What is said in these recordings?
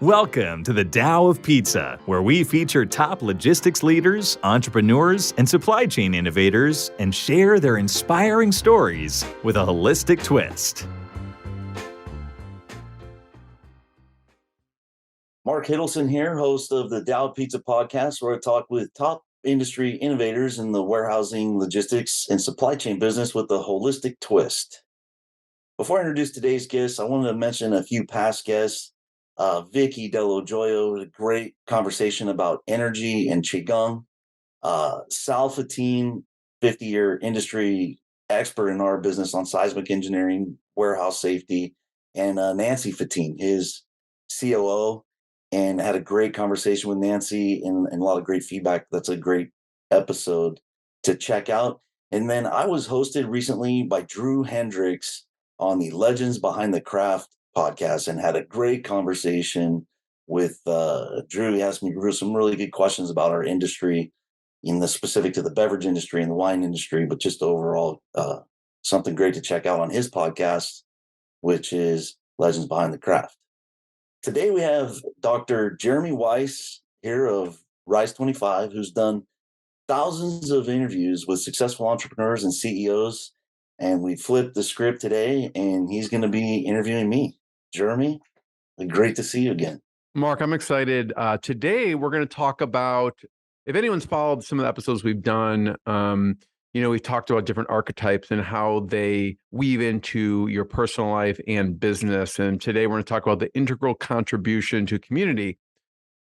Welcome to the Tao of Pizza, where we feature top logistics leaders, entrepreneurs, and supply chain innovators and share their inspiring stories with a holistic twist. Mark Hiddleson here, host of the Tao of Pizza podcast, where I talk with top industry innovators in the warehousing, logistics, and supply chain business with a holistic twist. Before I introduce today's guests, I wanted to mention a few past guests. Vicky Dello Joyo, a great conversation about energy and Qigong. Sal Fatine, 50-year industry expert in our business on seismic engineering, warehouse safety, and Nancy Fatine, his COO, and had a great conversation with Nancy and a lot of great feedback. That's a great episode to check out. And then I was hosted recently by Drew Hendricks on the Legends Behind the Craft podcast and had a great conversation with Drew. He asked me some really good questions about our industry, in the specific to the beverage industry and the wine industry, but just overall something great to check out on his podcast, which is Legends Behind the Craft. Today we have Dr. Jeremy Weiss here of Rise 25, who's done thousands of interviews with successful entrepreneurs and CEOs. And we flipped the script today, and he's going to be interviewing me. Jeremy, great to see you again. Mark, I'm excited. Today, we're going to talk about, if anyone's followed some of the episodes we've done, we've talked about different archetypes and how they weave into your personal life and business. And today, we're going to talk about the integral contribution to community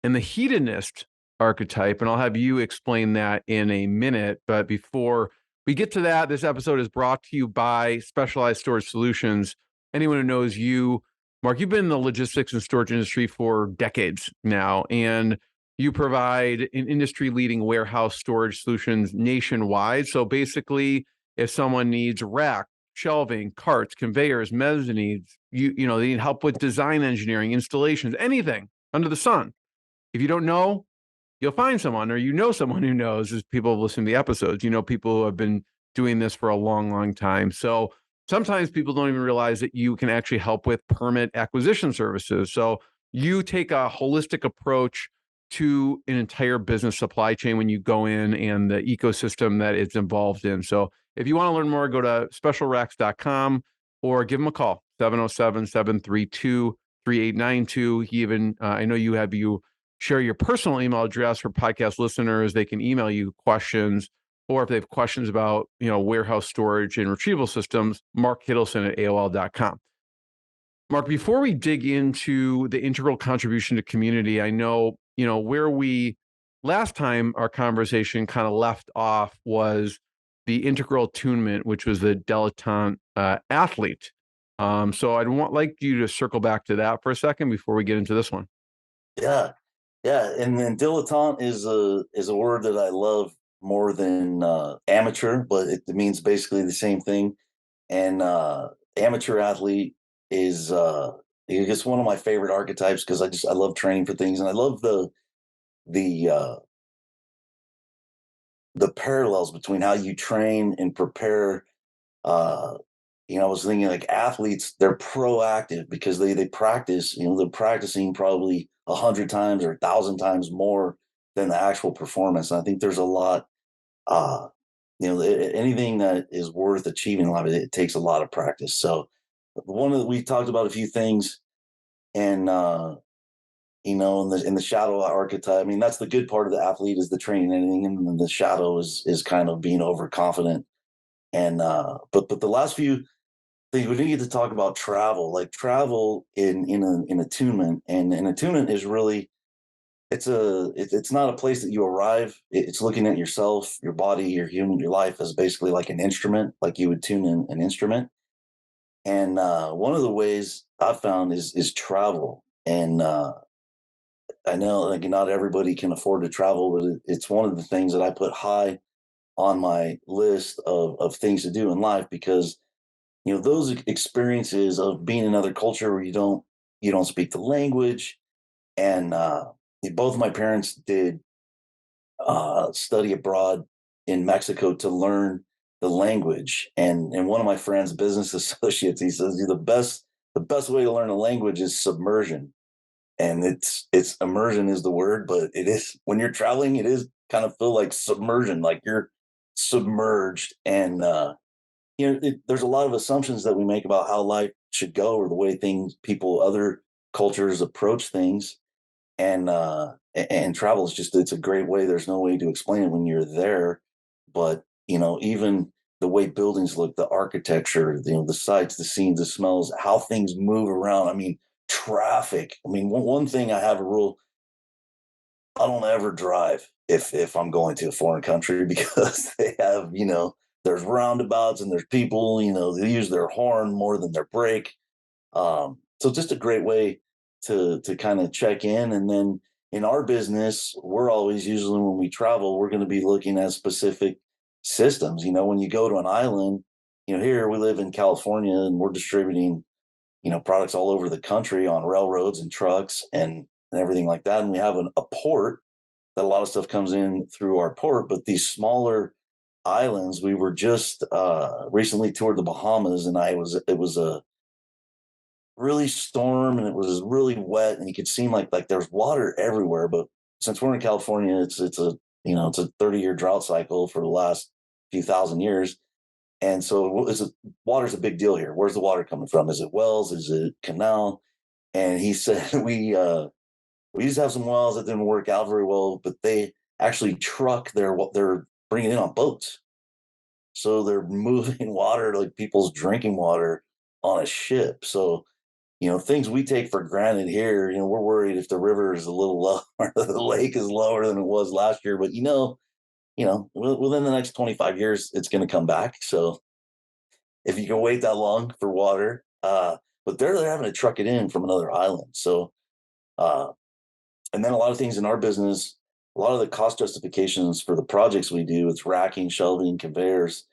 and the hedonist archetype. And I'll have you explain that in a minute. But before we get to that, this episode is brought to you by Specialized Storage Solutions. Anyone who knows you, Mark, you've been in the logistics and storage industry for decades now, and you provide an industry-leading warehouse storage solutions nationwide. So basically, if someone needs rack, shelving, carts, conveyors, mezzanines, they need help with design engineering, installations, anything under the sun. If you don't know, you'll find someone, or someone who knows, as people have listened to the episodes. People who have been doing this for a long, long time. So sometimes people don't even realize that you can actually help with permit acquisition services. So you take a holistic approach to an entire business supply chain when you go in and the ecosystem that it's involved in. So if you want to learn more, go to specialracks.com or give them a call, 707-732-3892. I know you share your personal email address for podcast listeners. They can email you questions, or if they have questions about, warehouse storage and retrieval systems, Mark Hiddleson at AOL.com. Mark, before we dig into the integral contribution to community, I know, where we last time our conversation kind of left off was the integral attunement, which was the dilettante athlete. So I'd like you to circle back to that for a second before we get into this one. Yeah. And then dilettante is a word that I love more than amateur, but it means basically the same thing. And amateur athlete is it's one of my favorite archetypes because I love training for things, and I love the parallels between how you train and prepare. I was thinking like athletes, they're proactive because they practice. They're practicing probably 100 times or 1,000 times more than the actual performance. And I think there's a lot. Anything that is worth achieving in life, it takes a lot of practice. So we talked about a few things, and in the shadow archetype, that's the good part of the athlete, is the training and anything, and then the shadow is kind of being overconfident. And but the last few things, we didn't get to talk about travel, like travel in attunement, and attunement is really, it's not a place that you arrive. It's looking at yourself, your body, your life as basically like an instrument, like you would tune in an instrument. And one of the ways I've found is travel. And I know like not everybody can afford to travel, but it's one of the things that I put high on my list of things to do in life, because those experiences of being in another culture where you don't speak the language. And both my parents did study abroad in Mexico to learn the language. And one of my friends, business associates, he says the best way to learn a language is submersion. and it's immersion is the word, but it is, when you're traveling, it is kind of feel like submersion, like you're submerged. And there's a lot of assumptions that we make about how life should go, or the way other cultures approach things. And travel is just, it's a great way. There's no way to explain it when you're there. But even the way buildings look, the architecture, the sights, the scenes, the smells, how things move around. I mean, traffic. I mean, one thing, I have a rule: I don't ever drive if I'm going to a foreign country, because they have, there's roundabouts and there's people, they use their horn more than their brake. So just a great way to kind of check in. And then in our business, we're always, usually when we travel, we're going to be looking at specific systems. When you go to an island, here we live in California, and we're distributing, products all over the country on railroads and trucks and everything like that. And we have a port that a lot of stuff comes in through our port. But these smaller islands, we were just recently toured the Bahamas, and it was a really storm, and it was really wet, and you could seem like there's water everywhere. But since we're in California, it's a it's a 30-year drought cycle for the last few thousand years. And so water's a big deal here. Where's the water coming from? Is it wells? Is it canal? And he said, we used to have some wells that didn't work out very well, but they actually truck they're bringing in on boats. So they're moving water, like people's drinking water, on a ship. So, things we take for granted here, we're worried if the river is a little low or the lake is lower than it was last year. But, within the next 25 years, it's going to come back. So if you can wait that long for water, but they're having to truck it in from another island. So, and then a lot of things in our business, a lot of the cost justifications for the projects we do, it's racking, shelving, conveyors,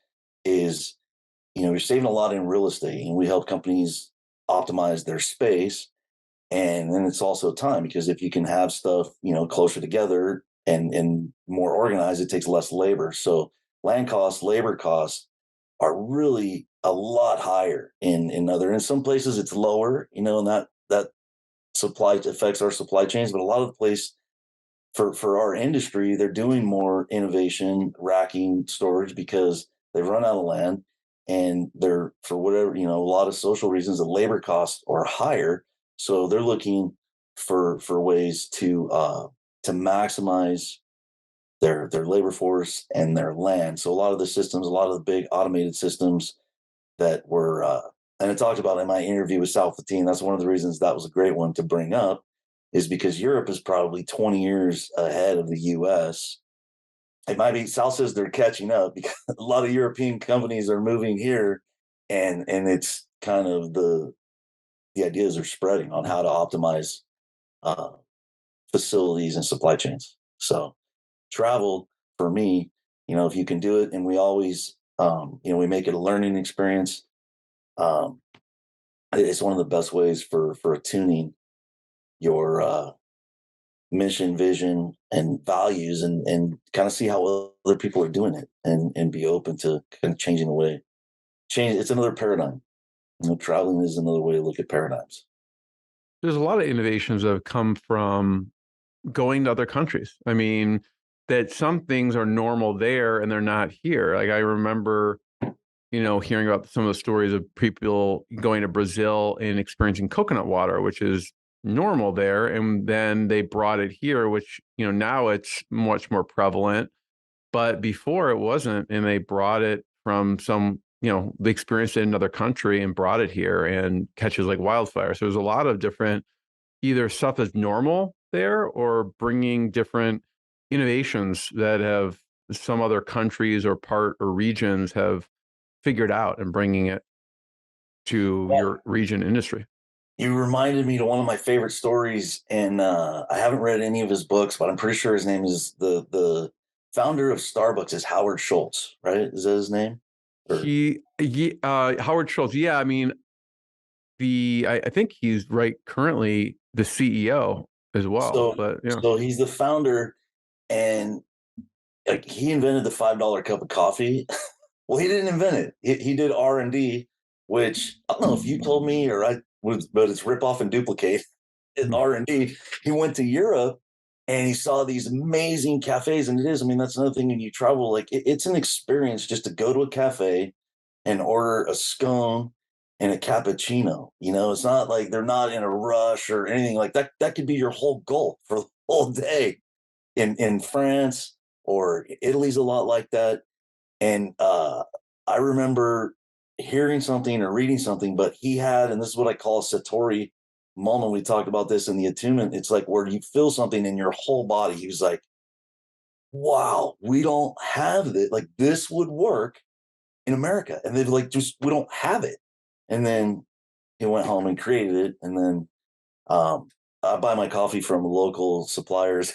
is, you're saving a lot in real estate, and we help companies optimize their space. And then it's also time, because if you can have stuff, closer together and more organized, it takes less labor. So land costs, labor costs are really a lot higher in some places it's lower, and that supply affects our supply chains. But a lot of the place for our industry, they're doing more innovation, racking, storage, because they've run out of land, and they're, for whatever, a lot of social reasons, the labor costs are higher. So they're looking for ways to maximize their labor force and their land. So a lot of the systems, a lot of the big automated systems that were, and I talked about in my interview with Sal Fatine, that's one of the reasons that was a great one to bring up, is because Europe is probably 20 years ahead of the US. It might be, Sal says they're catching up, because a lot of European companies are moving here, and it's kind of the ideas are spreading on how to optimize facilities and supply chains. So travel, for me, if you can do it, and we always, we make it a learning experience. It's one of the best ways for attuning your mission, vision, and values, and kind of see how other people are doing it, and be open to kind of changing the way. It's another paradigm. Traveling is another way to look at paradigms. There's a lot of innovations that have come from going to other countries. I mean, that some things are normal there and they're not here. Like, I remember, hearing about some of the stories of people going to Brazil and experiencing coconut water, which is normal there. And then they brought it here, which, now it's much more prevalent. But before it wasn't. And they brought it from they experienced it in another country and brought it here, and catches like wildfire. So there's a lot of different, either stuff that's normal there, or bringing different innovations that have some other countries or regions have figured out, and bringing it to your region industry. You reminded me to one of my favorite stories, and I haven't read any of his books, but I'm pretty sure his name is the founder of Starbucks is Howard Schultz, right? Is that his name? Howard Schultz. Yeah, I mean, I think he's currently the CEO as well. So, but yeah. So he's the founder, and like, he invented the $5 cup of coffee. Well, he didn't invent it. He did R&D, which I don't know if you told me or I was, but it's rip off and duplicate. in R&D. He went to Europe and he saw these amazing cafes. And I mean, that's another thing when you travel, like it's an experience just to go to a cafe and order a scone and a cappuccino. It's not like they're not in a rush or anything like that. That could be your whole goal for the whole day. In France or Italy's a lot like that. And I remember hearing something or reading something, but he had, and this is what I call a Satori moment. We talked about this in the Attunement. It's like where you feel something in your whole body. He was like, wow, we don't have it. Like this would work in America. And they're like, we don't have it. And then he went home and created it. And then I buy my coffee from local suppliers.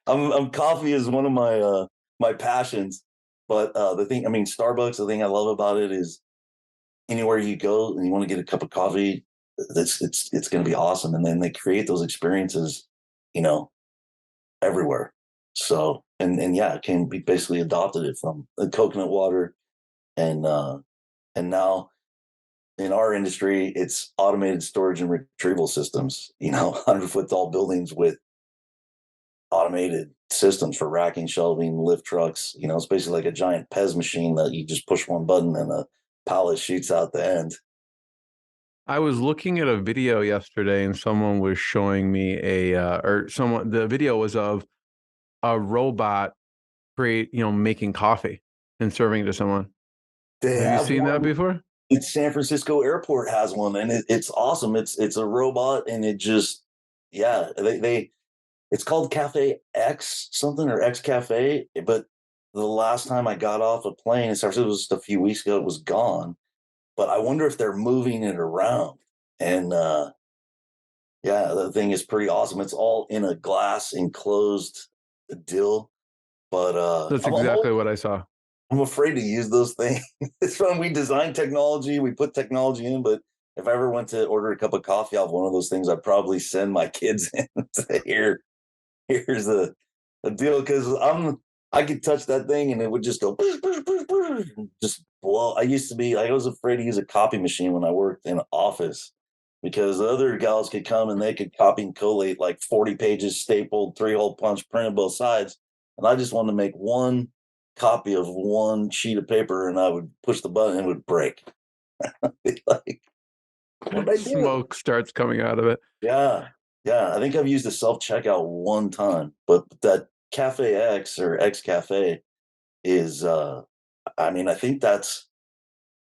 Coffee is one of my passions. But the thing, I mean, Starbucks, the thing I love about it is anywhere you go and you want to get a cup of coffee, it's going to be awesome. And then they create those experiences, everywhere. So, and yeah, we basically adopted it from the coconut water and now in our industry, it's automated storage and retrieval systems, 100-foot tall buildings with automated systems for racking, shelving, lift trucks. It's basically like a giant Pez machine that you just push one button and a pallet shoots out the end. I was looking at a video yesterday and someone was showing me the video was of a robot making coffee and serving it to someone. Have you seen that before? It's San Francisco Airport has one, and it's awesome. It's a robot, and it just, yeah, it's called Cafe X something or X Cafe. But the last time I got off a plane, it was just a few weeks ago, it was gone. But I wonder if they're moving it around. And yeah, the thing is pretty awesome. It's all in a glass enclosed deal. But that's exactly what I saw. I'm afraid to use those things. It's fun. We design technology, we put technology in, but if I ever went to order a cup of coffee off one of those things, I'd probably send my kids in and say, here's the deal. Cause I could touch that thing and it would just go, just blow. I was afraid to use a copy machine when I worked in an office because the other gals could come and they could copy and collate like 40 pages stapled, 3-hole punch, printed both sides. And I just wanted to make one copy of one sheet of paper and I would push the button and it would break. Like, smoke starts coming out of it. Yeah. I think I've used a self-checkout one time, but that Cafe X or X Cafe is I think that's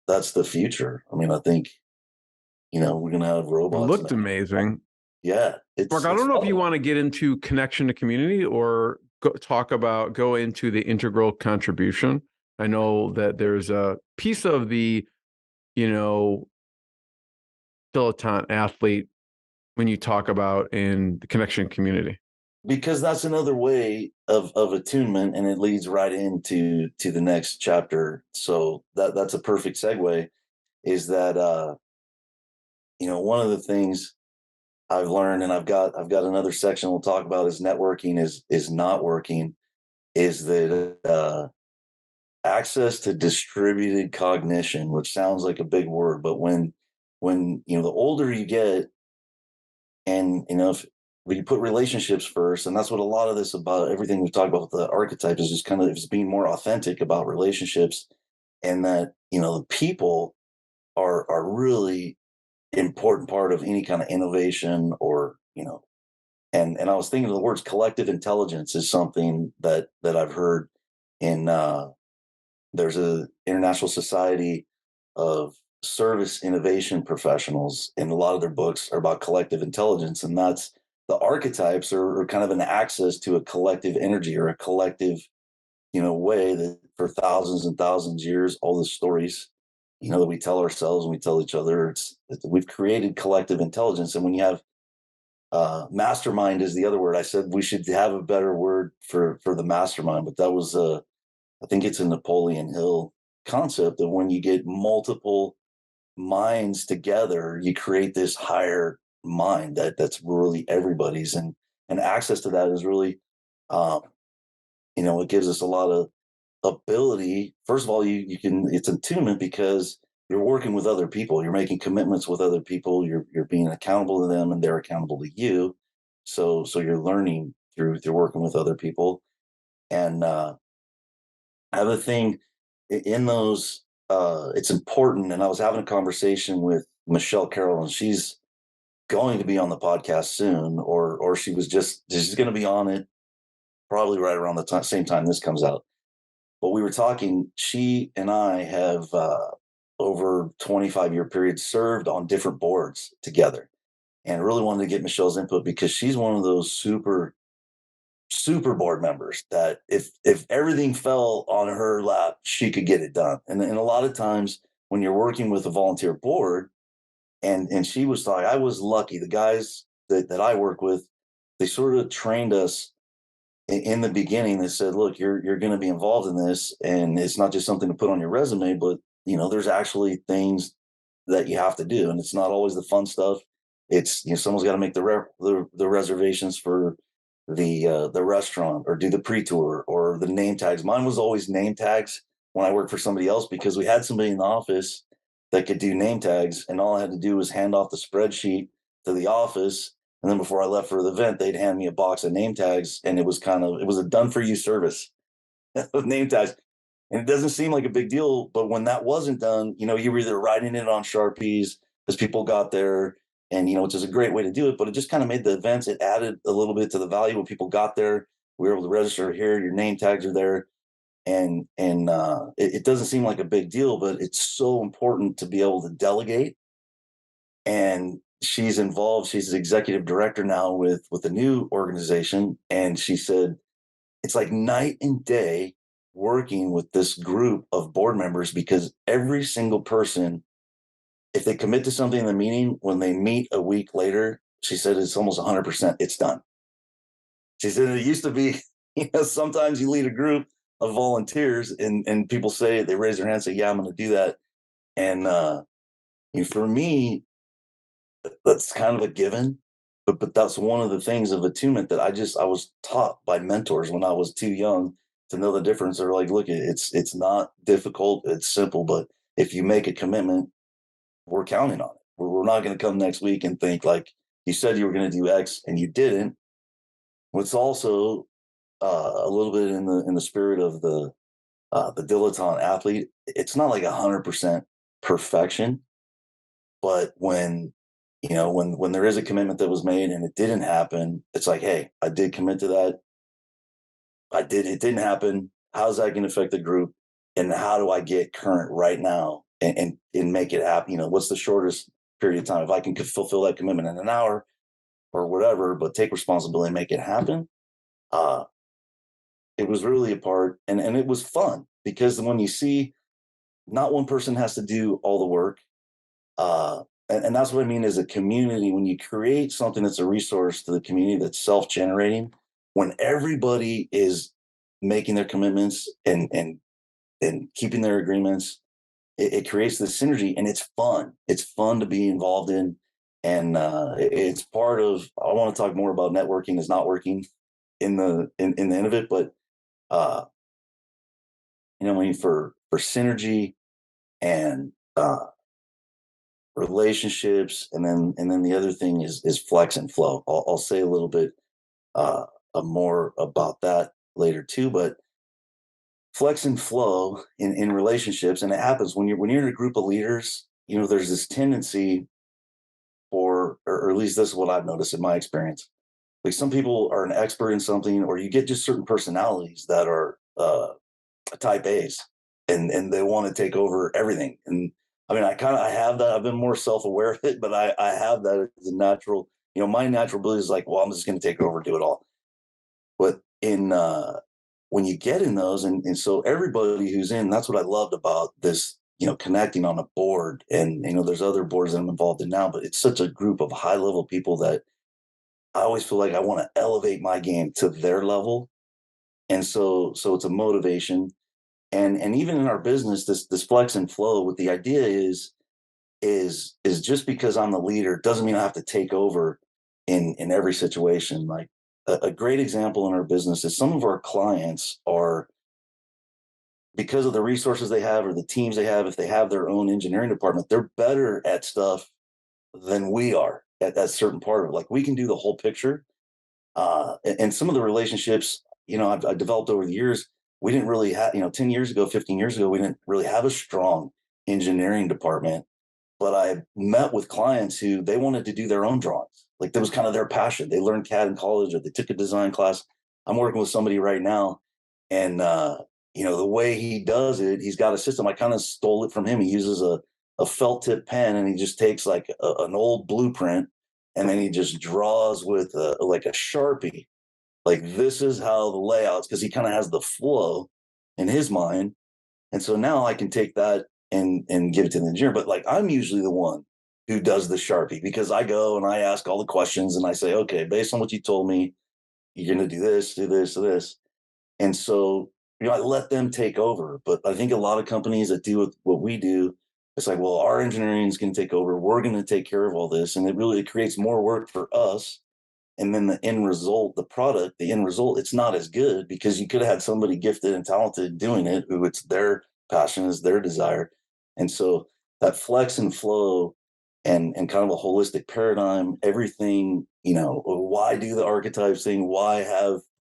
the future. I mean, I think we're gonna have robots. It looked amazing. Yeah. Mark, I don't know if you want to get into connection to community or go into the integral contribution. I know that there's a piece of the, dilettante athlete when you talk about in the connection community. Because that's another way of attunement, and it leads right into the next chapter. So that's a perfect segue. Is that one of the things I've learned, and I've got another section we'll talk about is networking is not working. Is that access to distributed cognition, which sounds like a big word, but when the older you get, and if you put relationships first, and that's what a lot of this about everything we've talked about with the archetype is just kind of just being more authentic about relationships, and that the people are really important part of any kind of innovation or and I was thinking of the words collective intelligence is something that I've heard in there's a International Society of Service Innovation Professionals, and a lot of their books are about collective intelligence, and that's the archetypes are kind of an access to a collective energy or a collective way that for thousands and thousands of years, all the stories that we tell ourselves and we tell each other, we've created collective intelligence. And when you have mastermind is the other word. I said we should have a better word for the mastermind, but that was I think it's a Napoleon Hill concept that when you get multiple minds together, you create this higher mind that's really everybody's, and access to that is really it gives us a lot of ability. First of all, you can, it's attunement because you're working with other people. You're making commitments with other people. You're being accountable to them, and they're accountable to you. So you're learning through working with other people. And I have a thing in those. It's important. And I was having a conversation with Michelle Carroll, and she's going to be on the podcast soon, or she's going to be on it probably right around the same time this comes out. But we were talking. She and I have over 25-year period served on different boards together, and really wanted to get Michelle's input because she's one of those super board members that if everything fell on her lap, she could get it done. And a lot of times when you're working with a volunteer board, and she was talking, I was lucky. The guys that I work with, they sort of trained us in the beginning. They said, look, you're going to be involved in this, and it's not just something to put on your resume, but there's actually things that you have to do, and it's not always the fun stuff. It's someone's got to make the reservations for the restaurant, or do the pre-tour, or the name tags. Mine was always name tags when I worked for somebody else, because we had somebody in the office that could do name tags, and all I had to do was hand off the spreadsheet to the office, and then before I left for the event, they'd hand me a box of name tags, and it was a done for you service of name tags. And it doesn't seem like a big deal, but when that wasn't done, you were either writing it on Sharpies as people got there, and which is a great way to do it, but it just kind of made the events. It added a little bit to the value when people got there. We were able to register here. Your name tags are there, and it doesn't seem like a big deal, but it's so important to be able to delegate. And she's involved. She's the executive director now with a new organization, and she said it's like night and day working with this group of board members, because every single person, if they commit to something in the meeting, when they meet a week later, she said it's almost 100%, it's done. She said it used to be, sometimes you lead a group of volunteers, and people say, they raise their hand and say, yeah, I'm going to do that. And for me, that's kind of a given. But that's one of the things of attunement that I was taught by mentors when I was too young to know the difference. They're like, look, it's not difficult, it's simple, but if you make a commitment, we're counting on it. We're not going to come next week and think like you said you were going to do X and you didn't. What's also a little bit in the spirit of the dilettante athlete, it's not like 100% perfection, but when when there is a commitment that was made and it didn't happen, it's like, hey, I did commit to that. It didn't happen. How's that going to affect the group? And how do I get current right now and make it happen? What's the shortest period of time? If I can fulfill that commitment in an hour or whatever, but take responsibility and make it happen. It was really a part, and it was fun, because when you see not one person has to do all the work, and that's what I mean as a community. When you create something that's a resource to the community that's self-generating, when everybody is making their commitments and keeping their agreements, it creates this synergy, and it's fun. It's fun to be involved in, and it's part of. I want to talk more about networking is not working in the end of it, but I mean, for synergy and relationships, and then the other thing is flex and flow. I'll say a little bit more about that later too, but flex and flow in relationships, and it happens when you're in a group of leaders. There's this tendency or at least this is what I've noticed in my experience. Like, some people are an expert in something, or you get just certain personalities that are type A's, and they want to take over everything. And I mean, I have that. I've been more self-aware of it, but I have that as a natural. My natural ability is like, well, I'm just going to take over, do it all. But when you get in those, and so everybody who's in, that's what I loved about this. Connecting on a board, and there's other boards that I'm involved in now, but it's such a group of high-level people that I always feel like I want to elevate my game to their level, and so it's a motivation. And even in our business, this flex and flow, what the idea is just because I'm the leader doesn't mean I have to take over in every situation. Like, a great example in our business is some of our clients because of the resources they have or the teams they have, if they have their own engineering department, they're better at stuff than we are at that certain part of it. Like we can do the whole picture. And some of the relationships, I've developed over the years, we didn't really have, 10 years ago, 15 years ago, we didn't really have a strong engineering department. But I met with clients who they wanted to do their own drawings. Like that was kind of their passion. They learned CAD in college or they took a design class. I'm working with somebody right now, and the way he does it, he's got a system. I kind of stole it from him. He uses a felt tip pen, and he just takes like an old blueprint, and then he just draws with like a Sharpie. Like this is how the layouts, because he kind of has the flow in his mind. And so now I can take that and give it to the engineer. But like I'm usually the one who does the Sharpie, because I go and I ask all the questions and I say, okay, based on what you told me, you're going to do this, do this, do this. And so, I let them take over. But I think a lot of companies that do what we do, it's like, well, our engineering is going to take over. We're going to take care of all this. And it creates more work for us. And then the end result, it's not as good, because you could have had somebody gifted and talented doing it, who it's their passion, is their desire. And so that flex and flow and kind of a holistic paradigm, everything, why do the archetypes thing? Why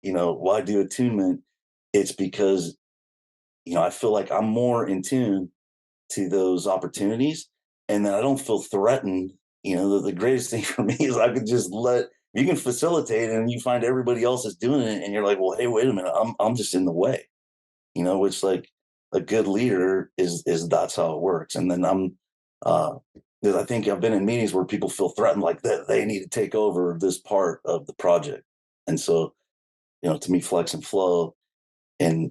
do attunement? It's because, I feel like I'm more in tune to those opportunities, and then I don't feel threatened. The greatest thing for me is I could just you can facilitate, and you find everybody else is doing it, and you're like, well, hey, wait a minute, I'm just in the way, which, like, a good leader is that's how it works. And then I think I've been in meetings where people feel threatened, like that they need to take over this part of the project. And so, to me, flex and flow, and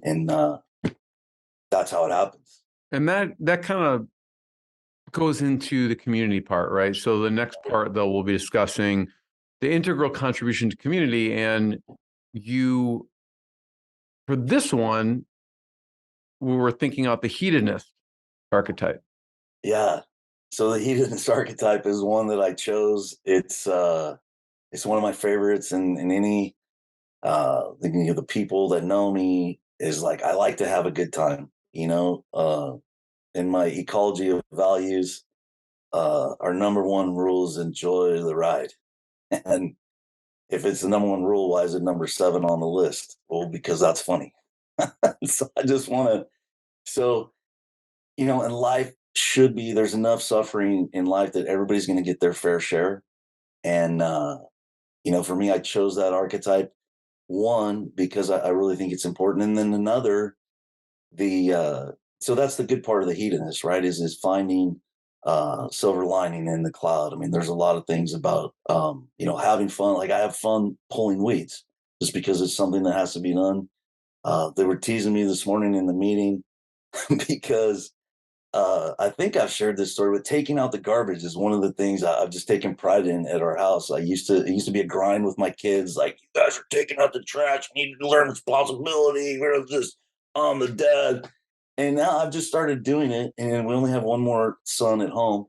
that's how it happens. And that kind of goes into the community part, right? So the next part, though, we'll be discussing the integral contribution to community. And for this one, we were thinking about the hedonist archetype. Yeah. So the hedonist archetype is one that I chose. It's one of my favorites, and any the people that know me is like, I like to have a good time, in my ecology of values, our number one rule is enjoy the ride. And if it's the number one rule, why is it number 7 on the list? Well, because that's funny. So I just want to, and life should be, there's enough suffering in life that everybody's going to get their fair share. And, for me, I chose that archetype, one, because I really think it's important. And then another, so that's the good part of the hedonist, right? Is finding silver lining in the cloud. I mean, there's a lot of things about, having fun. Like I have fun pulling weeds just because it's something that has to be done. They were teasing me this morning in the meeting because I think I've shared this story, but taking out the garbage is one of the things I've just taken pride in at our house. It used to be a grind with my kids. Like, you guys are taking out the trash. You need to learn responsibility. We're just on the dad. And now I've just started doing it, and we only have one more son at home.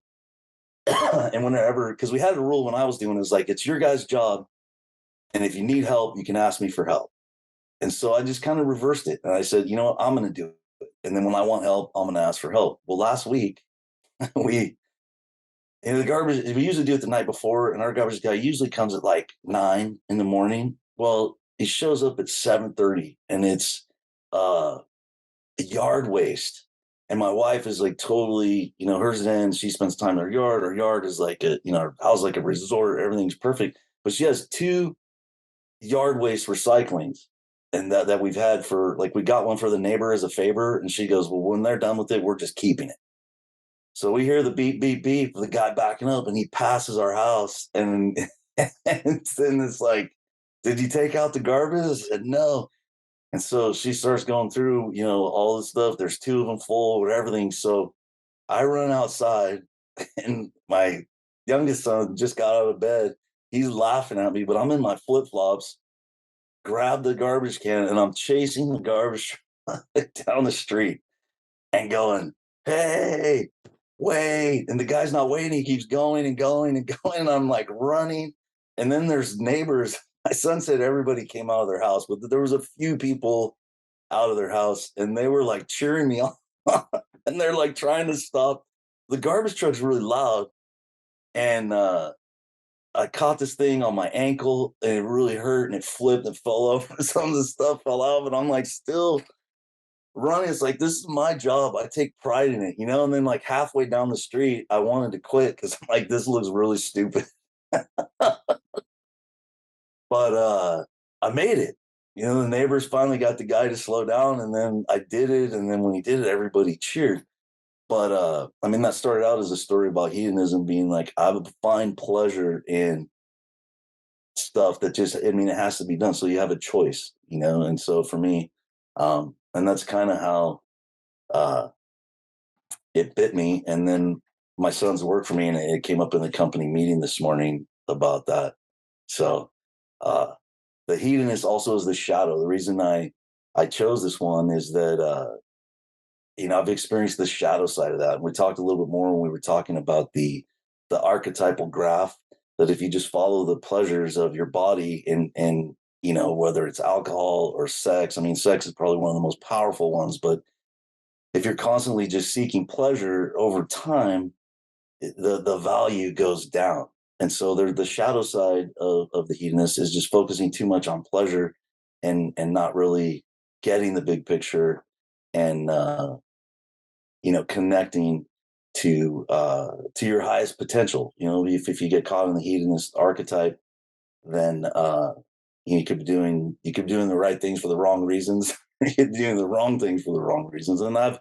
And whenever, because we had a rule when I was doing it, was like, it's your guys' job. And if you need help, you can ask me for help. And so I just kind of reversed it. And I said, you know what, I'm going to do it. And then when I want help, I'm going to ask for help. Well, last week, the garbage, we usually do it the night before, and our garbage guy usually comes at like 9 in the morning. Well, he shows up at 7:30, and it's yard waste. And my wife is like totally, hers in, she spends time in her yard. Her yard is like her house, like a resort. Everything's perfect. But she has 2 yard waste recyclings, and that we've had for, like, we got one for the neighbor as a favor. And she goes, well, when they're done with it, we're just keeping it. So we hear the beep, beep, beep, the guy backing up, and he passes our house. And, and then it's like, did you take out the garbage? I said, no. And so she starts going through, all this stuff. There's 2 of them full with everything. So I run outside, and my youngest son just got out of bed. He's laughing at me, but I'm in my flip-flops, grab the garbage can, and I'm chasing the garbage down the street and going, hey, wait. And the guy's not waiting. He keeps going and going and going. And I'm like running. And then there's neighbors. My son said everybody came out of their house, but there was a few people out of their house, and they were like cheering me on, and they're like trying to stop. The garbage truck's really loud, and I caught this thing on my ankle, and it really hurt, and it flipped and fell over. Some of the stuff fell out, but I'm like still running. It's like, this is my job. I take pride in it, you know. And then like halfway down the street, I wanted to quit because I'm like, this looks really stupid. But I made it. You know, the neighbors finally got the guy to slow down, and then I did it. And then when he did it, everybody cheered. But I mean, that started out as a story about hedonism, being like, I would find pleasure in stuff that just, I mean, it has to be done. So you have a choice, you know. And so for me, and that's kind of how uh, it bit me. And then my son's worked for me, and it came up in the company meeting this morning about that. So uh, the hedonist also is the shadow. The reason I chose this one is that you know, I've experienced the shadow side of that. And we talked a little bit more when we were talking about the archetypal graph, that if you just follow the pleasures of your body, and you know, whether it's alcohol or sex, I mean, sex is probably one of the most powerful ones, but if you're constantly just seeking pleasure over time, the value goes down. And so there's the shadow side of the hedonist is just focusing too much on pleasure, and not really getting the big picture, and you know, connecting to your highest potential. You know, if you get caught in the hedonist archetype, then you could be doing the right things for the wrong reasons. You could be doing the wrong things for the wrong reasons. And I've,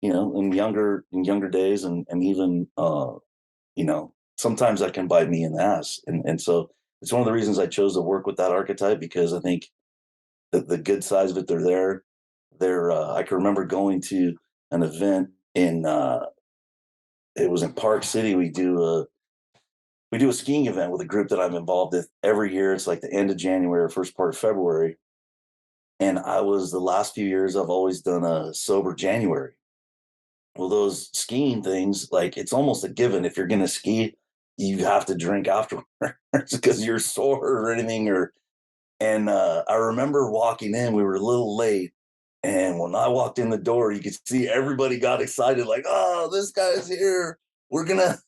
you know, in younger days, and even you know, sometimes that can bite me in the ass. And so it's one of the reasons I chose to work with that archetype, because I think that the good sides of it, they're there. I can remember going to an event in it was in Park City. We do a skiing event with a group that I'm involved with every year. It's like the end of January or first part of February. And I was, the last few years, I've always done a sober January. Well, those skiing things, like, it's almost a given. If you're going to ski, you have to drink afterwards because you're sore or anything. And I remember walking in, we were a little late. And when I walked in the door, you could see everybody got excited, like, oh, this guy's here. We're going to,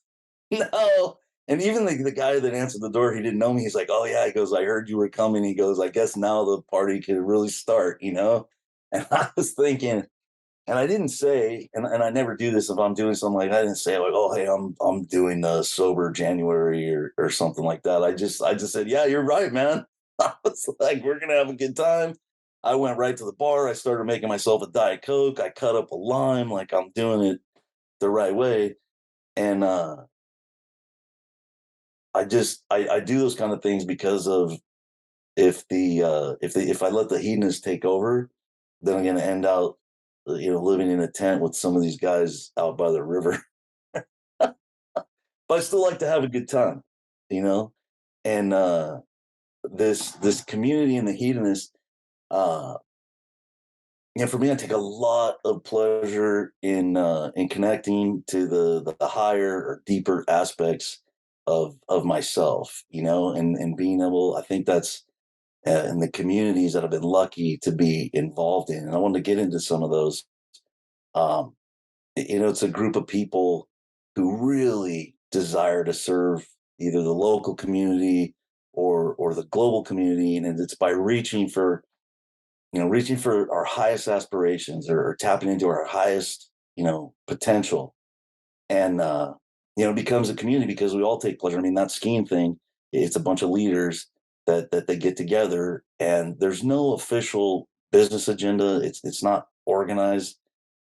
no. And even the guy that answered the door, he didn't know me. He's like, oh, yeah. He goes, I heard you were coming. He goes, I guess now the party could really start, you know? And I was thinking, and I didn't say, and I never do this if I'm doing something like that. I didn't say like, oh, hey, I'm doing a sober January or something like that. I just said, yeah, you're right, man. I was like, we're gonna have a good time. I went right to the bar. I started making myself a Diet Coke. I cut up a lime, like I'm doing it the right way. And I do those kind of things because of, if I let the hedonist take over, then I'm gonna end out, you know, living in a tent with some of these guys out by the river. But I still like to have a good time, you know. And this community in the hedonist, uh, you know, for me, I take a lot of pleasure in connecting to the higher or deeper aspects of myself, you know, and being able. I think that's in the communities that I've been lucky to be involved in. And I wanted to get into some of those. Um, you know, it's a group of people who really desire to serve either the local community or the global community, and it's by reaching for our highest aspirations, or tapping into our highest, you know, potential. And you know, it becomes a community because we all take pleasure. I mean, that skiing thing, it's a bunch of leaders that they get together, and there's no official business agenda. It's not organized.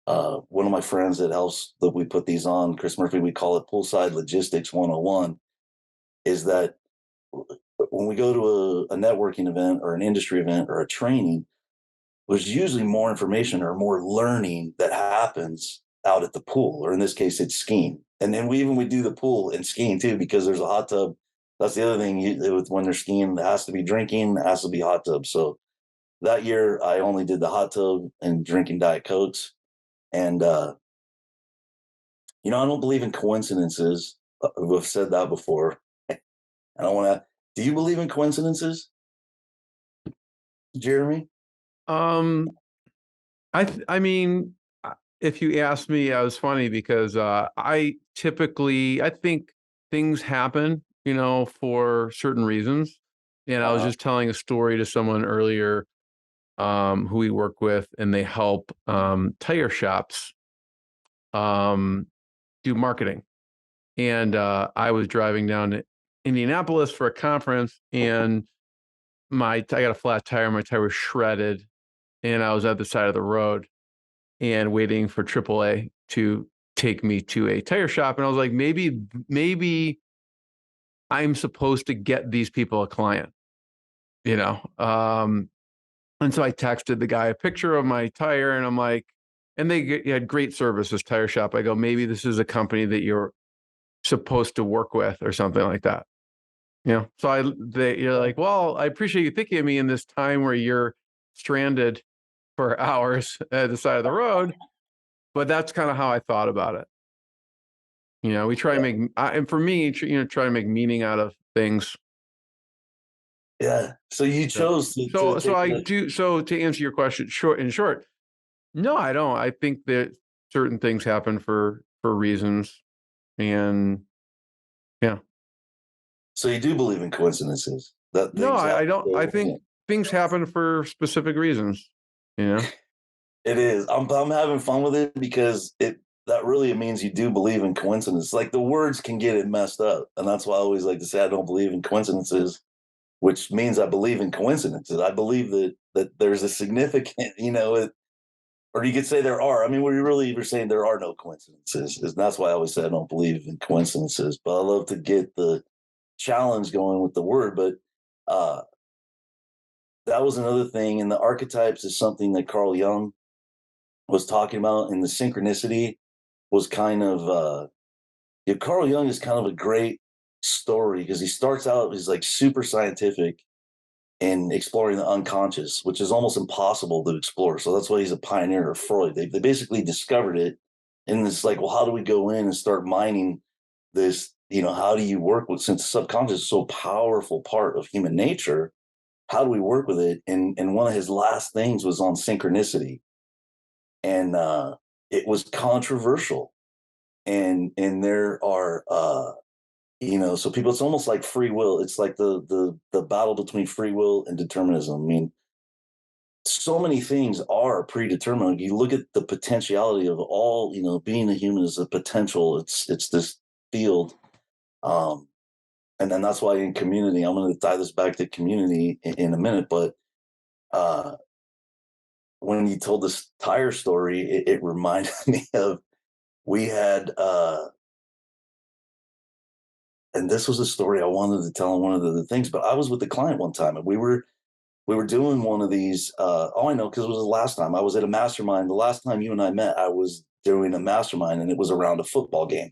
One of my friends that helps that we put these on, Chris Murphy, we call it Poolside Logistics 101, is that when we go to a networking event or an industry event or a training, there's usually more information or more learning that happens out at the pool, or in this case, it's skiing. And then we do the pool and skiing too, because there's a hot tub. That's the other thing, when they're skiing, it has to be drinking, it has to be hot tub. So that year, I only did the hot tub and drinking Diet Cokes. And you know, I don't believe in coincidences. We've said that before. I don't want to. Do you believe in coincidences, Jeremy? Um, I mean, if you ask me, I was funny because I think things happen, for certain reasons. And I was Uh, just telling a story to someone earlier, who we work with, and they help tire shops do marketing. And I was driving down to Indianapolis for a conference, and I got a flat tire. My tire was shredded, and I was at the side of the road and waiting for AAA to take me to a tire shop. And I was like, maybe I'm supposed to get these people a client, you know? And so I texted the guy a picture of my tire, and I'm like, and they had great service, this tire shop. I go, maybe this is a company that you're supposed to work with or something like that. So you're like, well, I appreciate you thinking of me in this time where you're stranded for hours at the side of the road. But that's kind of how I thought about it. We try and yeah, and for me, try to make meaning out of things. yeah. So you So, chose to so take I the. do. So to answer your question, in short, no, I don't. I think that certain things happen for reasons, and yeah, So you do believe in coincidences that no, things I happen don't. for a I reason. think things happen for specific reasons. You know, It is. I'm having fun with it because that really means you do believe in coincidence. Like the words can get it messed up, and that's why I always like to say I don't believe in coincidences, which means I believe in coincidences. I believe that there's a significant, or you could say there are. I mean, we're really we're saying there are no coincidences. And that's why I always say I don't believe in coincidences. But I love to get the challenge going with the word. But uh, that was another thing. And the archetypes is something that Carl Jung was talking about, and the synchronicity was kind of Carl Jung is kind of a great story because he starts out he's like super scientific in exploring the unconscious, which is almost impossible to explore. So that's why he's a pioneer of Freud. They basically discovered it, and it's like, well, how do we go in and start mining this? How do you work with, since the subconscious is so powerful part of human nature? How do we work with it? And one of his last things was on synchronicity, and it was controversial. And there are so people, it's almost like free will. It's like the battle between free will and determinism. I mean, so many things are predetermined. Like, you look at the potentiality of all, being a human is a potential. It's this field. Um, and then that's why in community, I'm going to tie this back to community in a minute, but uh, when you told this tire story, it reminded me of, we had and this was a story I wanted to tell on one of the things, but I was with the client one time, and we were doing one of these. Oh, I know, because it was the last time I was at a mastermind. The last time you and I met, I was doing a mastermind, and it was around a football game.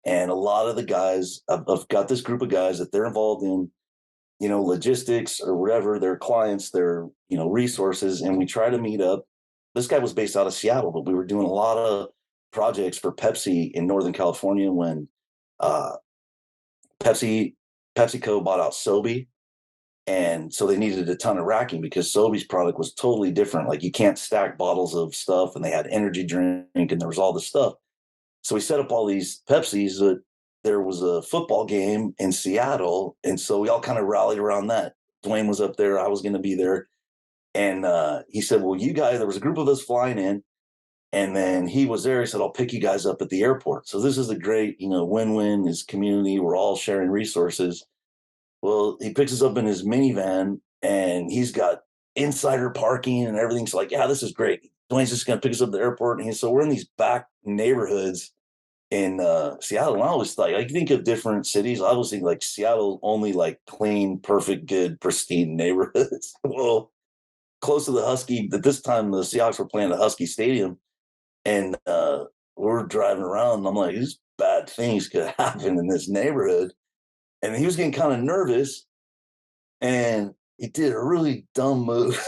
And a lot of the guys, I've got this group of guys that they're involved in, logistics or whatever, their clients, their resources, and we try to meet up. This guy was based out of Seattle, but we were doing a lot of projects for Pepsi in Northern California when uh, Pepsi PepsiCo bought out Sobe, and so they needed a ton of racking because Sobe's product was totally different. Like, you can't stack bottles of stuff, and they had energy drink, and there was all this stuff. So we set up all these Pepsis. But there was a football game in Seattle, and so we all kind of rallied around that. Dwayne was up there. I was going to be there, and he said, "Well, you guys." There was a group of us flying in, and then he was there. He said, "I'll pick you guys up at the airport." So this is a great, win-win. Is community. We're all sharing resources. Well, he picks us up in his minivan, and he's got insider parking and everything. So, like, yeah, this is great. Dwayne's just going to pick us up at the airport. And so we're in these back neighborhoods in Seattle. And I always thought, I think of different cities. I always think like Seattle, only like clean, perfect, good, pristine neighborhoods. Well, close to the Husky, at this time, the Seahawks were playing at Husky Stadium. And we're driving around, and I'm like, these bad things could happen in this neighborhood. And he was getting kind of nervous, and he did a really dumb move.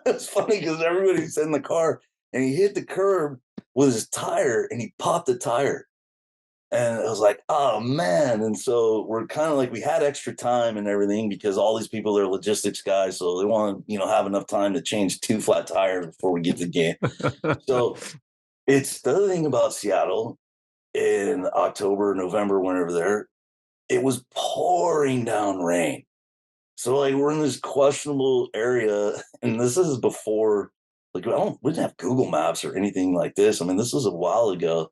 It's funny because everybody's in the car, and he hit the curb with his tire, and he popped the tire. And it was like, oh man. And so we're kind of like, we had extra time and everything because all these people are logistics guys. So they want to, have enough time to change 2 flat tires before we get to the game. So it's the other thing about Seattle in October, November, whenever there, it was pouring down rain. So like we're in this questionable area, and this is before like we didn't have Google Maps or anything like this. I mean, this was a while ago.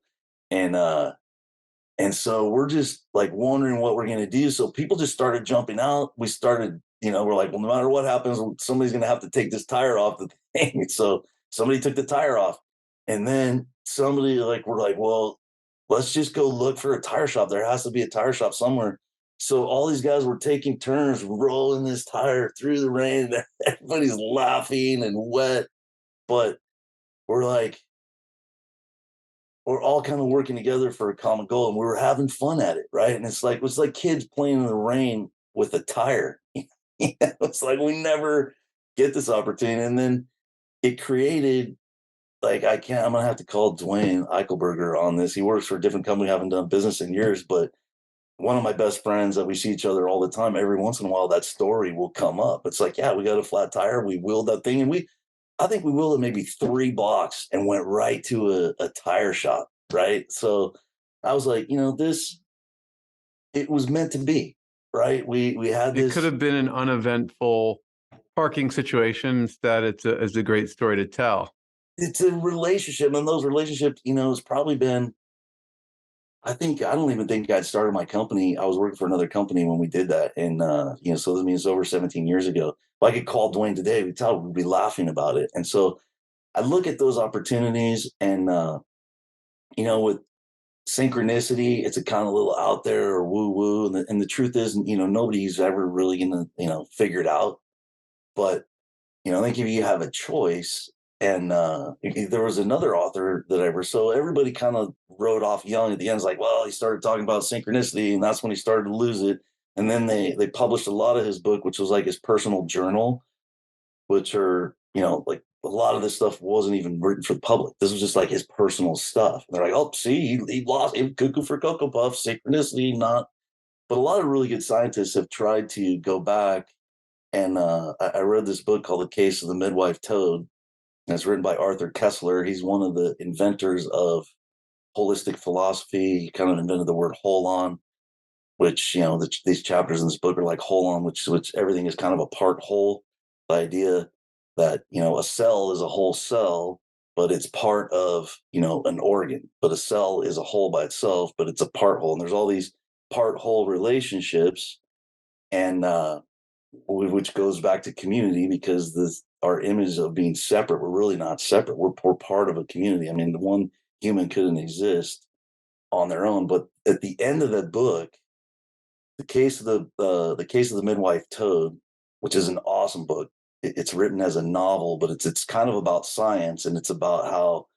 And so we're just like wondering what we're going to do. So people just started jumping out. We started, we're like, well, no matter what happens, somebody's going to have to take this tire off the thing. So somebody took the tire off. And then somebody we're like, well, let's just go look for a tire shop. There has to be a tire shop somewhere. So all these guys were taking turns rolling this tire through the rain. Everybody's laughing and wet. But we're like, we're all kind of working together for a common goal, and we were having fun at it, right? And it's like kids playing in the rain with a tire. It's like we never get this opportunity, and then it created I'm gonna have to call Dwayne Eichelberger on this. He works for a different company, haven't done business in years, but one of my best friends that we see each other all the time. Every once in a while, that story will come up. It's like, yeah, we got a flat tire, we wheeled that thing, and I think we wheeled it maybe 3 blocks and went right to a tire shop, right? So I was like, it was meant to be, right? We had It this. could have been an uneventful parking situation. Instead, it's a great story to tell. It's a relationship, and those relationships, it's probably been. I don't even think I'd started my company. I was working for another company when we did that, and so this means over 17 years ago. If I could call Dwayne today, we'd be laughing about it. And so I look at those opportunities, and with synchronicity, it's a kind of little out there or woo woo, and the truth is, nobody's ever really gonna figure it out. But I think if you have a choice, and there was another author that I read, so everybody kind of wrote off Young at the end. It's like, well, he started talking about synchronicity, and that's when he started to lose it. And then they published a lot of his book, which was like his personal journal, which are, like a lot of this stuff wasn't even written for the public. This was just like his personal stuff. And they're like, oh, see, he lost him cuckoo for Cocoa Puff, synchronicity, not. But a lot of really good scientists have tried to go back. And I read this book called The Case of the Midwife Toad. And it's written by Arthur Kessler. He's one of the inventors of holistic philosophy. He kind of invented the word holon, which, these chapters in this book are like holon, which everything is kind of a part whole. The idea that, a cell is a whole cell, but it's part of, an organ. But a cell is a whole by itself, but it's a part whole. And there's all these part whole relationships. And which goes back to community, because our image of being separate, we're really not separate. We're part of a community. I mean, the one human couldn't exist on their own. But at the end of that book, the case of the case of the midwife toad, which is an awesome book. It's written as a novel, but it's kind of about science, and it's about how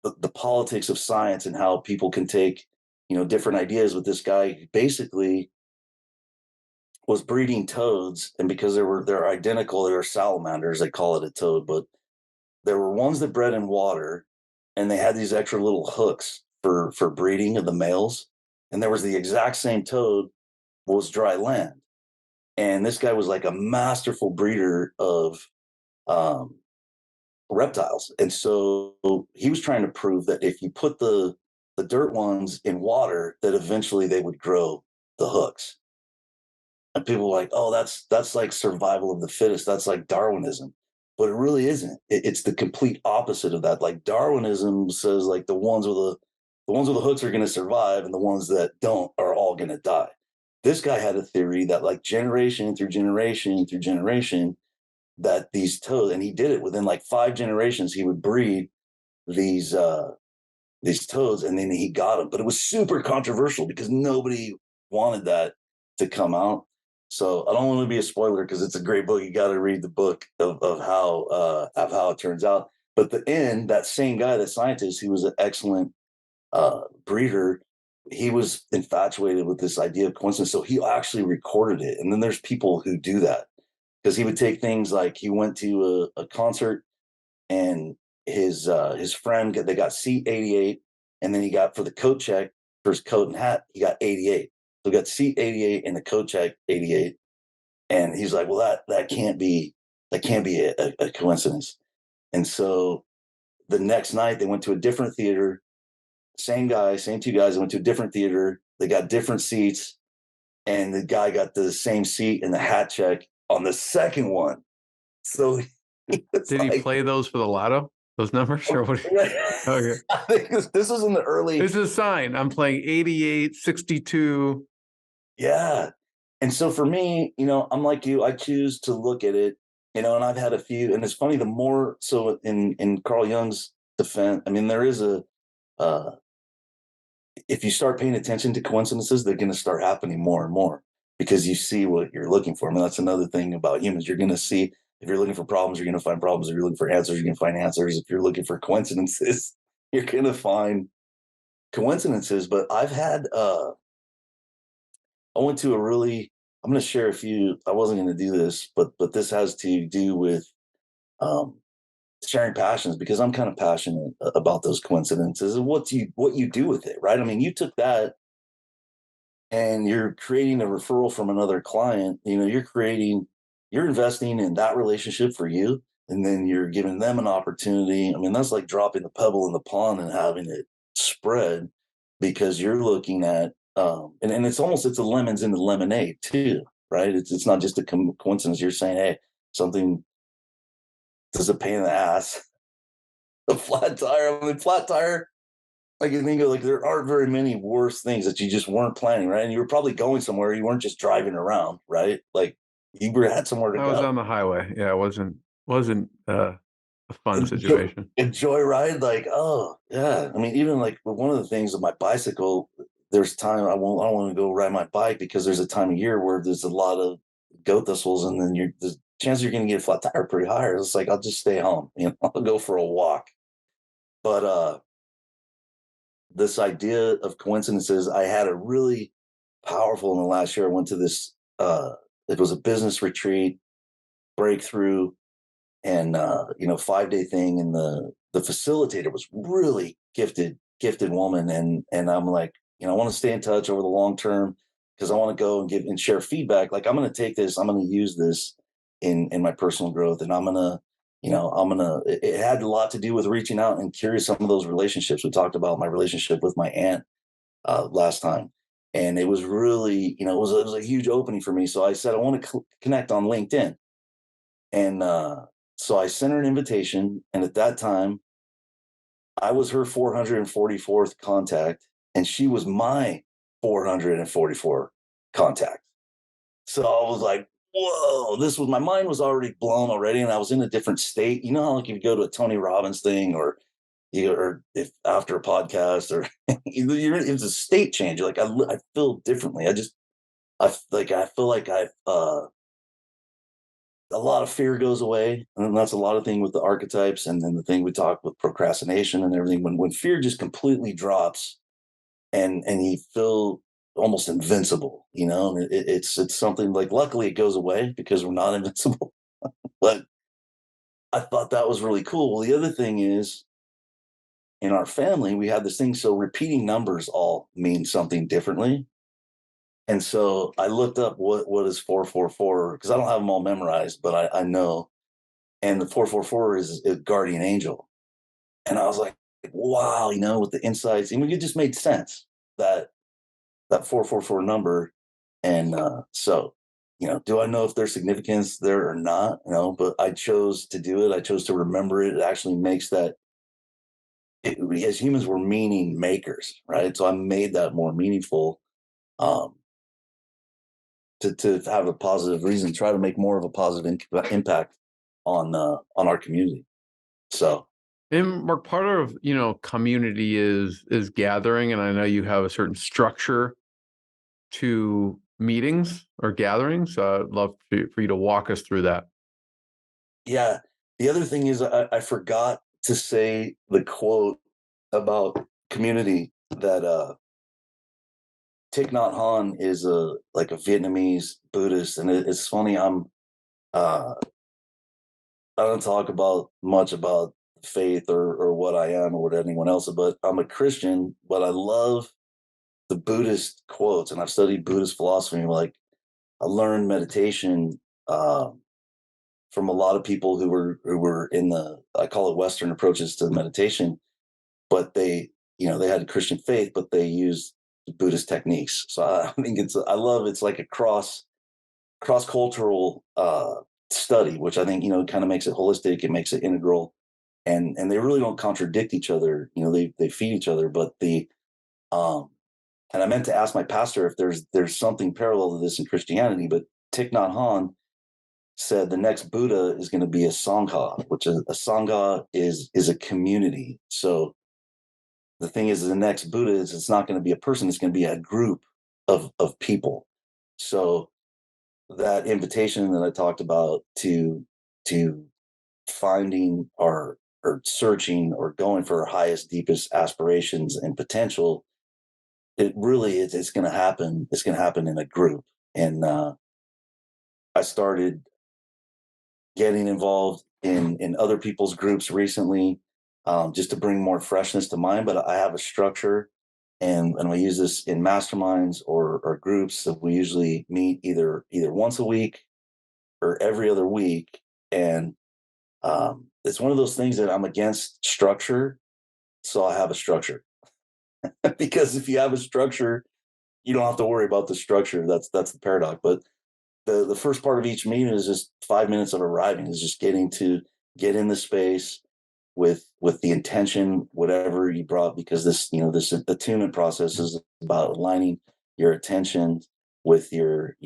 the politics of science and how people can take different ideas. With this guy basically was breeding toads, and because they're identical, they're salamanders. They call it a toad, but there were ones that bred in water, and they had these extra little hooks for breeding of the males. And there was the exact same toad was dry land, and this guy was like a masterful breeder of reptiles. And so he was trying to prove that if you put the dirt ones in water, that eventually they would grow the hooks. And people were like, oh, that's like survival of the fittest. That's like Darwinism. But it really isn't. It's the complete opposite of that. Like Darwinism says, like the ones with the hooks are going to survive, and the ones that don't are all going to die. This guy had a theory that like generation through generation through generation, that these toads, and he did it within like 5 generations, he would breed these toads, and then he got them. But it was super controversial because nobody wanted that to come out. So I don't want to be a spoiler because it's a great book. You got to read the book of how it turns out. But the end, that same guy, that scientist, he was an excellent breeder. He was infatuated with this idea of coincidence, so he actually recorded it. And then there's people who do that, because he would take things like, he went to a concert, and his friend, they got seat 88, And then he got, for the coat check for his coat and hat, he got 88. So we got seat 88 and the coat check 88. And he's like, well, that can't be a coincidence. And so the next night they went to a different theater, same two guys, they went to a different theater. They got different seats, and the guy got the same seat and the hat check on the second one. So did he play those for the lotto? Those numbers, or what? Okay. I think this was in the early. This is a sign. I'm playing 88, 62. Yeah. And so for me, I'm like you, I choose to look at it, and I've had a few, and it's funny, the more, so in Carl Jung's defense, I mean, there is if you start paying attention to coincidences, they're going to start happening more and more because you see what you're looking for. I mean, that's another thing about humans. You're going to see, if you're looking for problems, you're going to find problems. If you're looking for answers, you're going to find answers. If you're looking for coincidences, you're going to find coincidences. But I've had, I went to I'm going to share a few. I wasn't going to do this, but this has to do with sharing passions, because I'm kind of passionate about those coincidences and what you do with it, right? I mean, you took that and you're creating a referral from another client. You're investing in that relationship for you, and then you're giving them an opportunity. I mean, that's like dropping the pebble in the pond and having it spread, because you're looking at and it's a lemons in the lemonade too, right? It's not just a coincidence. You're saying, hey, something is a pain in the ass. A flat tire. I mean, flat tire. Like, you think of, like, there aren't very many worse things that you just weren't planning, right? And you were probably going somewhere. You weren't just driving around, right? Like, you had somewhere to go. I was on the highway. Yeah, it wasn't a fun situation. Enjoy ride, like, oh yeah. I mean, even like one of the things with my bicycle, there's time I don't want to go ride my bike because there's a time of year where there's a lot of goat thistles, and then the chances you're going to get a flat tire are pretty high. It's like, I'll just stay home. I'll go for a walk. But this idea of coincidences, I had a really powerful in the last year. I went to this, it was a business retreat, breakthrough, and 5-day thing. And the facilitator was really gifted woman. And I'm like, I want to stay in touch over the long term, because I want to go and give and share feedback. Like, I'm going to take this, I'm going to use this in my personal growth. And it had a lot to do with reaching out and curious some of those relationships. We talked about my relationship with my aunt last time. And it was really, it was a huge opening for me. So I said, I want to connect on LinkedIn. And so I sent her an invitation. And at that time, I was her 444th contact, and she was my 444 contact. So I was like, whoa, my mind was already blown already. And I was in a different state. You know how, like, you go to a Tony Robbins thing, or if after a podcast, or it's a state change. Like, I feel differently. I feel like a lot of fear goes away. And that's a lot of thing with the archetypes. And then the thing we talk with procrastination and everything, when fear just completely drops, and you feel almost invincible, and it's something like, luckily it goes away because we're not invincible. But I thought that was really cool. Well, the other thing is, in our family, we had this thing. So repeating numbers all mean something differently. And so I looked up what is 444, because I don't have them all memorized, but I know. And the 444 is a guardian angel. And I was like, wow, with the insights, I mean, it just made sense that 444 number. And so, do I know if there's significance there or not? But I chose to do it. I chose to remember it. It actually makes that, as humans, we're meaning makers, right? So I made that more meaningful, to have a positive reason, try to make more of a positive impact on our community. So, and Mark, part of community is gathering, and I know you have a certain structure to meetings or gatherings. So I'd love for you to walk us through that. Yeah. The other thing is, I forgot to say the quote about community, that Thich Nhat Hanh is a Vietnamese Buddhist. And it's funny, I don't talk much about faith or what I am or what anyone else, but I'm a Christian, but I love the Buddhist quotes, and I've studied Buddhist philosophy. Like, I learned meditation from a lot of people who were in the, I call it Western approaches to meditation, but they had a Christian faith, but they used Buddhist techniques. So I think I love, it's like a cross cultural study, which I think kind of makes it holistic. It makes it integral, and they really don't contradict each other. They feed each other. But um, and I meant to ask my pastor if there's something parallel to this in Christianity, but Thich Nhat Hanh said the next Buddha is going to be a Sangha, which is a Sangha is a community. So the thing is, the next Buddha is, it's not going to be a person, it's going to be a group of people. So that invitation that I talked about to finding or searching or going for our highest, deepest aspirations and potential, it really is, it's going to happen. It's going to happen in a group. And I started getting involved in other people's groups recently, just to bring more freshness to mine. But I have a structure, and we use this in masterminds or groups that we usually meet either once a week or every other week. And it's one of those things that I'm against structure, so I have a structure. Because if you have a structure, you don't have to worry about the structure. That's the paradox. But the first part of each meeting is just 5 minutes of arriving, is just getting to get in the space with the intention, whatever you brought, because this attunement process is about aligning your attention with your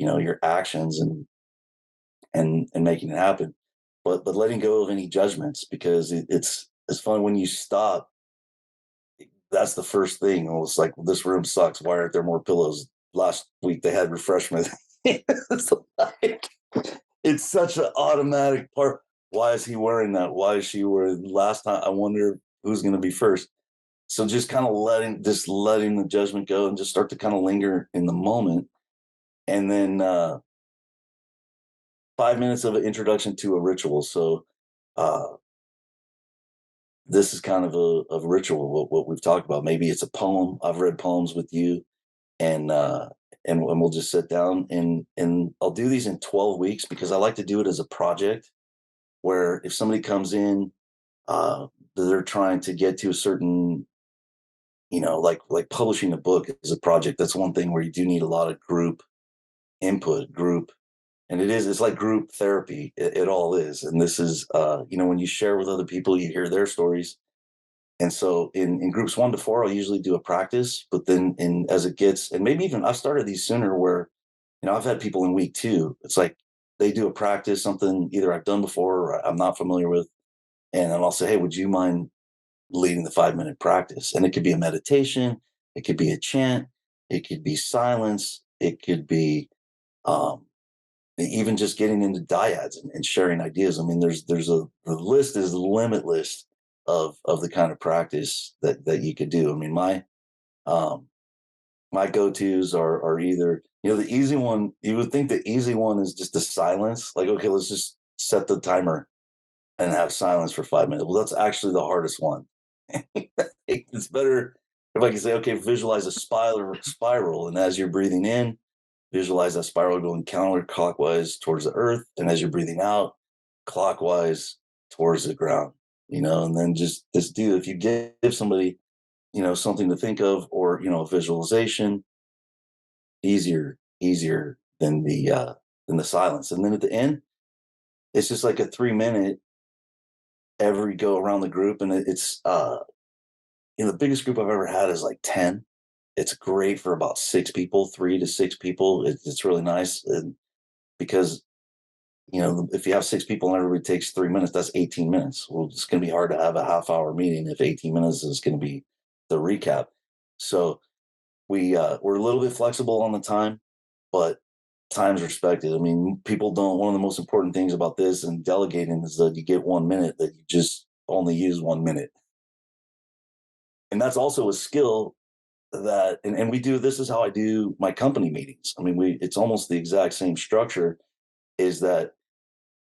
actions and making it happen. But letting go of any judgments, because it's fun when you stop. That's the first thing. It's like, well, this room sucks. Why aren't there more pillows? Last week they had refreshment. It's such an automatic part. Why is he wearing that? Why is she wearing? Last time, I wonder who's going to be first. So just kind of letting the judgment go and just start to kind of linger in the moment. And then 5 minutes of an introduction to a ritual. So this is kind of a ritual, what we've talked about. Maybe it's a poem. I've read poems with you, and we'll just sit down, and I'll do these in 12 weeks, because I like to do it as a project, where if somebody comes in, they're trying to get to a certain, like publishing a book is a project. That's one thing where you do need a lot of group input, and it's like group therapy. It all is. And this is, when you share with other people, you hear their stories. And so in groups 1 to 4, I'll usually do a practice, but then as it gets, and maybe even I've started these sooner, where, I've had people in week 2, it's like they do a practice, something either I've done before or I'm not familiar with. And then I'll say, hey, would you mind leading the 5-minute practice? And it could be a meditation, it could be a chant, it could be silence, it could be, even just getting into dyads and sharing ideas. I mean, the list is limitless of the kind of practice that you could do. I mean, my go-tos are either, the easy one. You would think the easy one is just the silence. Like, okay, let's just set the timer and have silence for 5 minutes. Well, that's actually the hardest one. It's better if I can say, okay, visualize a spiral, and as you're breathing in, visualize that spiral going counterclockwise towards the earth, and as you're breathing out, clockwise towards the ground. And then just do. If you give somebody, something to think of, or visualization, easier than the silence. And then at the end, it's just like a 3-minute every go around the group, and it's the biggest group I've ever had is like 10. It's great for about 6 people, 3 to 6 people. It's really nice, and because if you have 6 people and everybody takes 3 minutes, that's 18 minutes. Well, it's going to be hard to have a half-hour meeting if 18 minutes is going to be the recap. So we're a little bit flexible on the time, but time's respected. I mean, people don't. One of the most important things about this and delegating is that you get 1 minute, that you just only use 1 minute, and that's also a skill that. And we do. This is how I do my company meetings. I mean, it's almost the exact same structure. Is that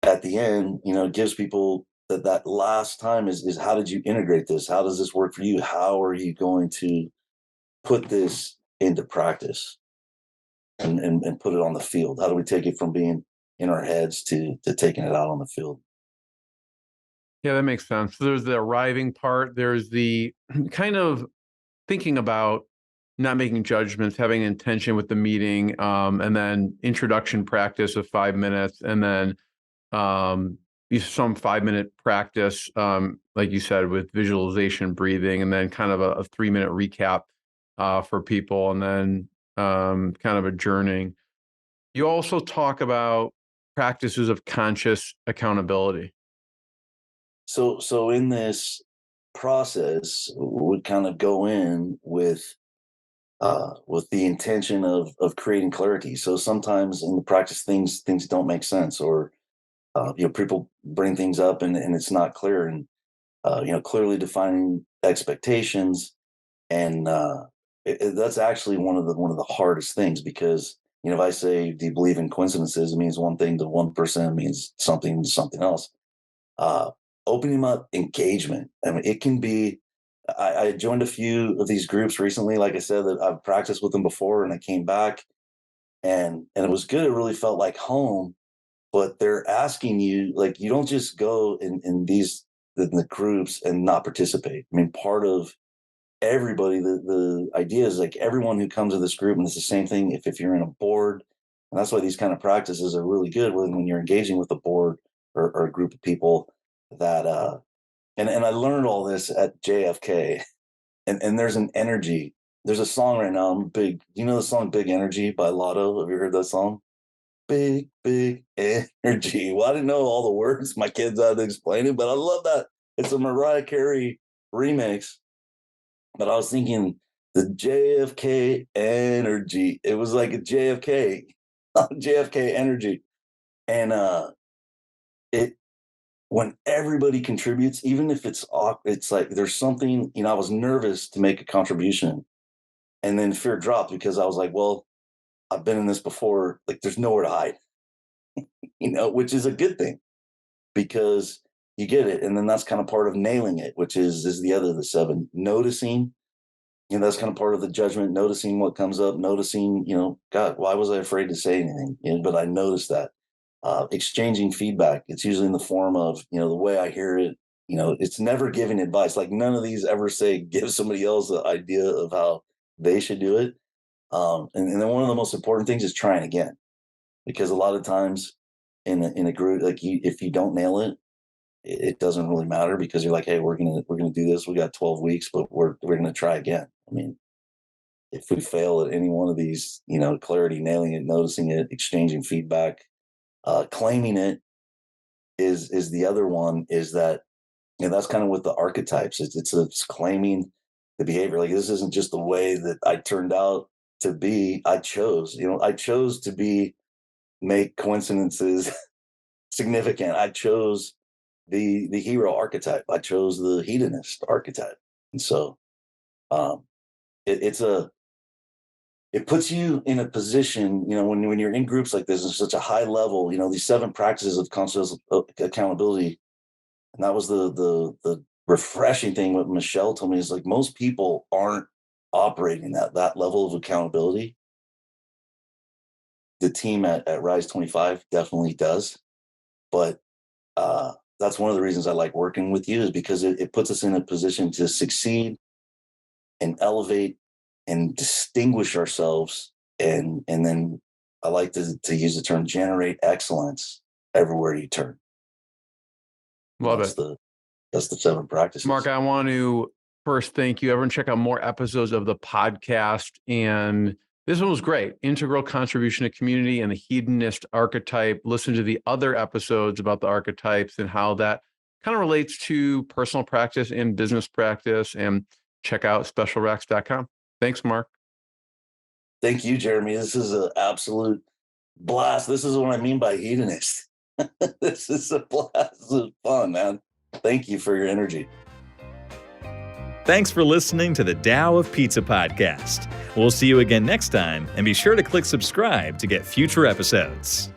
at the end, it gives people that last time is how did you integrate this? How does this work for you? How are you going to put this into practice and put it on the field? How do we take it from being in our heads to taking it out on the field? Yeah, that makes sense. So there's the arriving part. There's the kind of thinking about not making judgments, having intention with the meeting, and then introduction practice of 5 minutes, and then some 5-minute practice, like you said, with visualization, breathing, and then kind of a 3-minute recap for people, and then kind of adjourning. You also talk about practices of conscious accountability. So in this process, would kind of go in with the intention of creating clarity. So sometimes in the practice, things don't make sense, or people bring things up and it's not clear, and clearly defining expectations, and that's actually one of the hardest things, because if I say, do you believe in coincidences, it means one thing to one person, means something to something else. uh, Opening up engagement, I mean, it can be, I joined a few of these groups recently, like I said, that I've practiced with them before, and I came back, and it was good. It really felt like home. But they're asking you, like, you don't just go in the groups and not participate. I mean, part of everybody, the idea is like everyone who comes to this group, and it's the same thing if you're in a board, and that's why these kind of practices are really good when you're engaging with a board, or a group of people that and I learned all this at JFK, and there's an energy. There's a song right now. I'm big. You know the song "Big Energy" by Lotto? Have you heard that song? Big, big energy. Well, I didn't know all the words. My kids had to explain it, but I love that. It's a Mariah Carey remix. But I was thinking the JFK energy. It was like a JFK, JFK energy. And it when everybody contributes, even if it's like there's something, I was nervous to make a contribution, and then fear dropped, because I was like, well, I've been in this before. Like, there's nowhere to hide, which is a good thing, because you get it. And then that's kind of part of nailing it, which is the 7 noticing. That's kind of part of the judgment, noticing what comes up, noticing, God, why was I afraid to say anything? But I noticed that. Exchanging feedback. It's usually in the form of, the way I hear it. It's never giving advice. Like, none of these ever say give somebody else the idea of how they should do it. And then one of the most important things is trying again, because a lot of times in a group, like, if you don't nail it, it doesn't really matter, because you're like, hey, we're gonna do this. We got 12 weeks, but we're gonna try again. I mean, if we fail at any one of these, clarity, nailing it, noticing it, exchanging feedback, claiming it is the other one. Is that, that's kind of with the archetypes. It's claiming the behavior. Like, this isn't just the way that I turned out to be. I chose to make coincidences significant. I chose the hero archetype. I chose the hedonist archetype. And so it puts you in a position, when you're in groups like this, it's such a high level, these 7 practices of conscious accountability. And that was the refreshing thing. What Michelle told me is, like, most people aren't operating that level of accountability. The team at Rise 25 definitely does. But that's one of the reasons I like working with you, is because it puts us in a position to succeed and elevate and distinguish ourselves. And then I like to use the term generate excellence everywhere you turn. Love That's it. That's the 7 practices. Mark, I want to first thank you. Everyone check out more episodes of the podcast. And this one was great. Integral contribution to community and the hedonist archetype. Listen to the other episodes about the archetypes and how that kind of relates to personal practice and business practice. And check out specialrex.com. Thanks, Mark. Thank you, Jeremy. This is an absolute blast. This is what I mean by hedonist. This is a blast. This is fun, man. Thank you for your energy. Thanks for listening to the Tao of Pizza podcast. We'll see you again next time, and be sure to click subscribe to get future episodes.